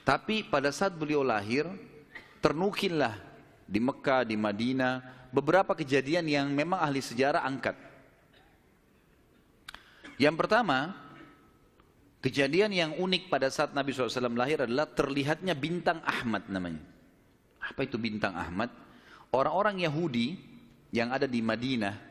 Tapi pada saat beliau lahir, ternukillah di Mekah, di Madinah, beberapa kejadian yang memang ahli sejarah angkat. Yang pertama, kejadian yang unik pada saat Nabi SAW lahir adalah terlihatnya bintang Ahmad namanya. Apa itu bintang Ahmad? Orang-orang Yahudi yang ada di Madinah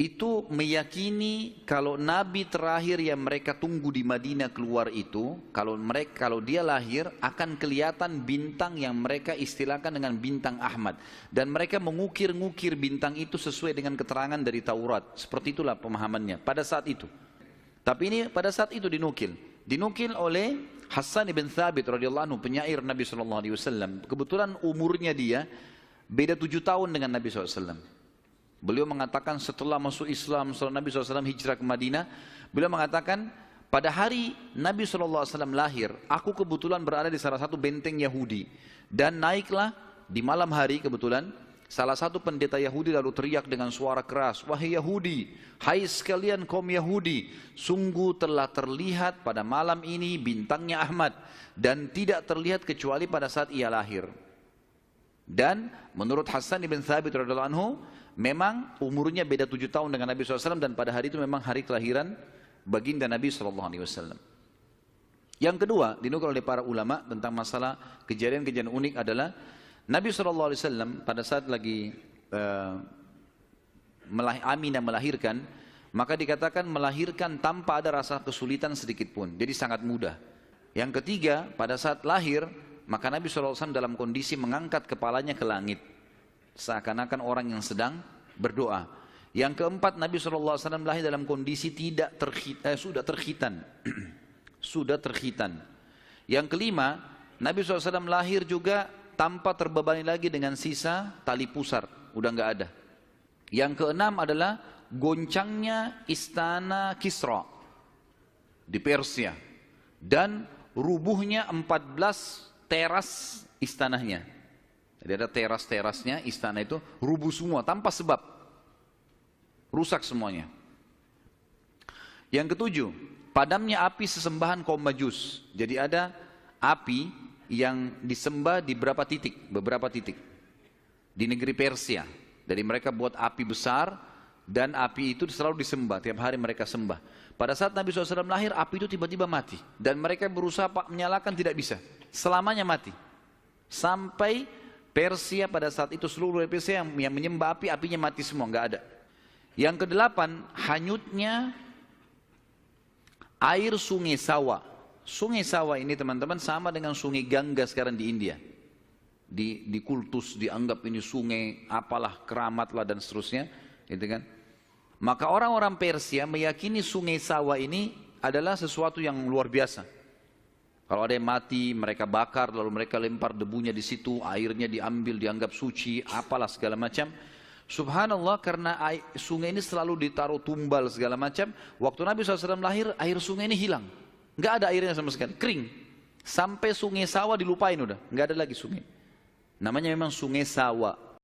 itu meyakini kalau Nabi terakhir yang mereka tunggu di Madinah keluar itu, kalau dia lahir akan kelihatan bintang yang mereka istilahkan dengan bintang Ahmad, dan mereka mengukir-ngukir bintang itu sesuai dengan keterangan dari Taurat. Seperti itulah pemahamannya pada saat itu. Tapi ini pada saat itu dinukil oleh Hassan ibn Thabit radhiyallahu anhu, penyair Nabi SAW. Kebetulan umurnya dia beda 7 tahun dengan Nabi SAW. Beliau mengatakan setelah masuk Islam, setelah Nabi SAW hijrah ke Madinah, beliau mengatakan pada hari Nabi SAW lahir, aku kebetulan berada di salah satu benteng Yahudi, dan naiklah di malam hari kebetulan salah satu pendeta Yahudi lalu teriak dengan suara keras, wahai Yahudi, hai sekalian kaum Yahudi, sungguh telah terlihat pada malam ini bintangnya Ahmad, dan tidak terlihat kecuali pada saat ia lahir. Dan menurut Hassan ibn Thabit radhiyallahu anhu, memang umurnya beda 7 tahun dengan Nabi SAW, dan pada hari itu memang hari kelahiran baginda Nabi SAW. Yang kedua, dinukil oleh para ulama tentang masalah kejadian-kejadian unik adalah Nabi SAW pada saat lagi Aminah melahirkan, maka dikatakan melahirkan tanpa ada rasa kesulitan sedikit pun, jadi sangat mudah. Yang ketiga, pada saat lahir, maka Nabi SAW dalam kondisi mengangkat kepalanya ke langit, seakan-akan orang yang sedang berdoa. Yang keempat, Nabi SAW lahir dalam kondisi sudah terkhitan. Sudah terkhitan. Yang kelima, Nabi SAW lahir juga tanpa terbebani lagi dengan sisa tali pusar, udah nggak ada. Yang keenam adalah goncangnya istana Kisra di Persia, dan rubuhnya 14 teras istananya. Jadi ada teras-terasnya istana itu rubuh semua tanpa sebab, rusak semuanya. Yang ketujuh, padamnya api sesembahan kaum Majus. Jadi ada api yang disembah di beberapa titik di negeri Persia. Jadi mereka buat api besar, dan api itu selalu disembah, tiap hari mereka sembah. Pada saat Nabi SAW lahir, api itu tiba-tiba mati, dan mereka berusaha menyalakan, tidak bisa, selamanya mati. Sampai Persia pada saat itu, seluruh Persia yang menyembah api, apinya mati semua, nggak ada. Yang kedelapan, hanyutnya air sungai Sawa. Sungai Sawa ini teman-teman sama dengan sungai Gangga sekarang di India. Di kultus dianggap ini sungai apalah, keramat lah dan seterusnya, gitu kan. Maka orang-orang Persia meyakini sungai Sawa ini adalah sesuatu yang luar biasa. Kalau ada yang mati, mereka bakar, lalu mereka lempar debunya di situ, airnya diambil, dianggap suci, apalah segala macam. Subhanallah, karena sungai ini selalu ditaruh tumbal segala macam. Waktu Nabi SAW lahir, air sungai ini hilang, nggak ada airnya sama sekali, kering. Sampai sungai Sawa dilupain udah, nggak ada lagi sungai. Namanya memang sungai Sawa.